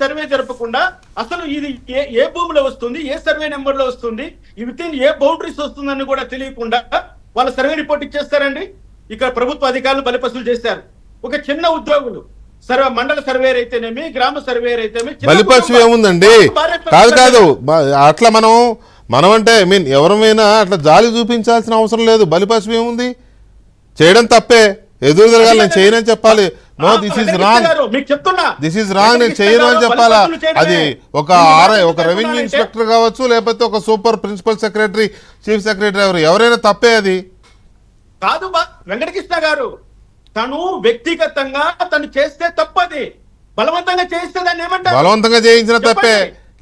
Survey జరపకుండా అసలు ఇది ఏ భూమిలో వస్తుంది, ఏ సర్వే నెంబర్ లో వస్తుంది, వితిన్ ఏ బౌండరీస్ వస్తుందని కూడా తెలియకుండా వాళ్ళ సర్వే రిపోర్ట్ ఇచ్చేస్తారండి. ఇక్కడ ప్రభుత్వ అధికారులు బలిపశులు చేశారు. ఒక చిన్న ఉద్యోగులు మండల సర్వేర్ అయితేనేమి, గ్రామ సర్వేర్ అయితేనేమి, బలిపశు ఏముందండి? కాదు అట్లా మనం అంటే ఎవరమైనా అట్లా జాలి చూపించాల్సిన అవసరం లేదు. బలిపశు ఏముంది? చేయడం తప్పే, ఎదురు తిరగాలి, నేను చేయనని చెప్పాలి. No, this is wrong, this is wrong, నేను చేయను అని చెప్పాలా. అది ఒక రెవెన్యూ ఇన్స్పెక్టర్ కావచ్చు, లేకపోతే ఒక super principal secretary, chief secretary, ఎవరైనా తప్పే అది కాదు. వెంకటకృష్ణ గారు తను వ్యక్తిగతంగా తను చేస్తే తప్పది, బలవంతంగా చేస్తే దాన్ని ఏమంటారు? బలవంతంగా చేయించిన తప్పే.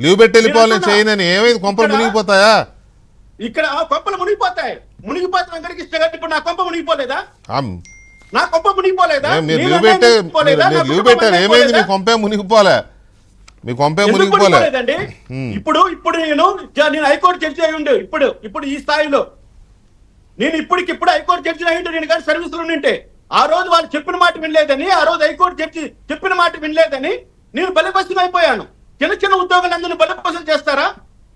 లీవ్ పెట్టి వెళ్ళిపోవాలి, చేయనని. ఏమైంది? కొంపలు మునిగిపోతాయా? ఇక్కడ కొంపలు మునిగిపోతాయి. వెంకటకృష్ణ గారు ఇప్పుడు నా కొంప మునిగిపోలేదా? నా కొంప మునిగిపోలేదా? లీవ్ పెట్టారు, ఏమైంది? మీ కొంపే మునిగిపోలే, మీ కొంపే మునిగిపోలేదండి. ఇప్పుడు నేను హైకోర్టు జడ్జి అయి ఉండే, ఇప్పుడు ఈ స్థాయిలో నేను ఇప్పటికిప్పుడు హైకోర్టు జడ్జి అయి ఉంటే, నేను కానీ సర్వీసులో ఉంటే, ఆ రోజు వాళ్ళు చెప్పిన మాట వినలేదని, ఆ రోజు హైకోర్టు జడ్జి చెప్పిన మాట వినలేదని నేను బలిపశులు అయిపోయాను. చిన్న ఉద్యోగులందరినీ బలిపశులు చేస్తారా?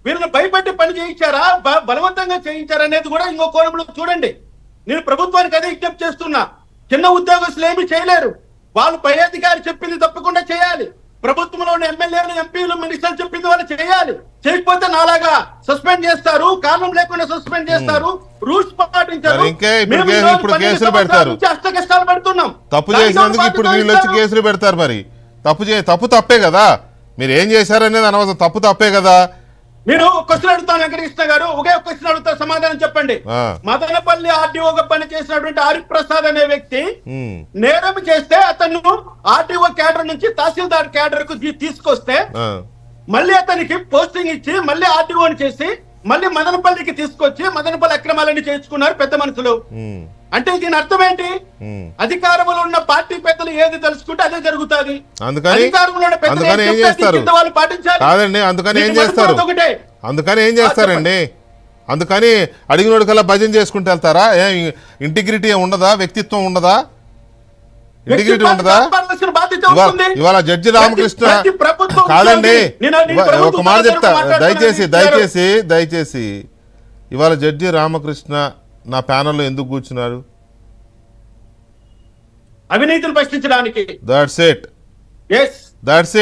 వీళ్ళని భయపెట్టి పని చేయించారా, బలవంతంగా చేయించారా అనేది కూడా ఇంకో కోణంలో చూడండి. నేను ప్రభుత్వానికి అదే విజ్ఞప్తి చేస్తున్నా. చిన్న ఉద్యోగస్తులు ఏమీ చేయలేరు, వాళ్ళు పై అధికారి చెప్పింది తప్పకుండా చేయాలి. ప్రభుత్వంలోని ఎమ్మెల్యేలు, ఎంపీలు, మినిస్టర్లు చెప్పింది వాళ్ళు చేయాలి. చేయకపోతే నాలాగా సస్పెండ్ చేస్తారు, కారణం లేకుండా సస్పెండ్ చేస్తారు, రూల్స్ పాటించారు. ఇప్పుడు కేసులు పెడతారు, అష్ట కష్టాలు పెడుతున్నాం. తప్పు చేసినందుకు ఇప్పుడు వీళ్ళు వచ్చి కేసులు పెడతారు. మరి తప్పు తప్పే కదా, మీరు ఏం చేశారనేది అనవసరం. తప్పు తప్పే కదా. నేను క్వశ్చన్ అడుగుతాను వెంకటకృష్ణ గారు, ఒకే క్వశ్చన్ అడుగుతా, సమాధానం చెప్పండి. మదనపల్లి ఆర్డీఓగా పని చేసినటువంటి హరిప్రసాద్ అనే వ్యక్తి నేరం చేస్తే అతను ఆర్డీఓ క్యాడర్ నుంచి తహసీల్దార్ క్యాడర్ కు తీసుకొస్తే మళ్ళీ అతనికి పోస్టింగ్ ఇచ్చి మళ్ళీ ఆర్డీఓని చేసి మళ్ళీ మదనపల్లికి తీసుకొచ్చి మదనపల్లి అక్రమాలన్నీ చేయించుకున్నారు పెద్ద మనుషులు. అంటే దీని అర్థం ఏంటి? అధికారంలో ఉన్న పార్టీ పెద్దలు ఏది తెలుసుకుంటే అదే జరుగుతుంది. వాళ్ళు పాటించాలి. కాదండి, అందుకని ఏం చేస్తారండి? అందుకని అడిగినోడు కల్లా భజన చేసుకుంటూ వెళ్తారా? ఇంటిగ్రిటీ ఉండదా? వ్యక్తిత్వం ఉండదా? ఇంటిగ్రిటీ ఉండదా? ఇవాళ జడ్జి రామకృష్ణ కాదండి, ఒక మాట చెప్తా, దయచేసి ఇవాళ జడ్జి రామకృష్ణ నా ప్యానెల్లో ఎందుకు కూర్చున్నారు? అవినీతిని ప్రశ్నించడానికి. That's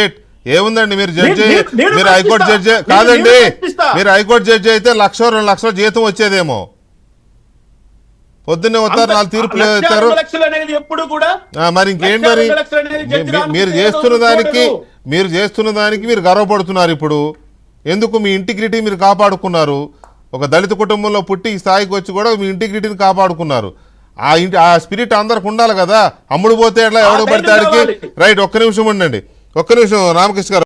it. ఏముందండి? మీరు జడ్జి, మీరు హైకోర్టు జడ్జి కాదండి, మీరు హైకోర్టు జడ్జి అయితే 1,00,000-2 లక్షల జీతం వచ్చేదేమో. పొద్దున్నే వస్తారు, 4 తీర్పులు ఇస్తారు. మరి ఇంకేంటి? మరి మీరు చేస్తున్న దానికి మీరు గర్వపడుతున్నారు. ఇప్పుడు ఎందుకు? మీ ఇంటిగ్రిటీ మీరు కాపాడుకున్నారు. ఒక దళిత కుటుంబంలో పుట్టి ఈ స్థాయికి వచ్చి కూడా మీ ఇంటిగ్రిటీని కాపాడుకున్నారు. ఆ స్పిరిట్ అందరికి ఉండాలి కదా. అమ్ముడు పోతే ఎట్లా, ఎవడు పడితే ఆడికి. రైట్, ఒక్క నిమిషం ఉండండి, ఒక్క నిమిషం రామకృష్ణ గారు.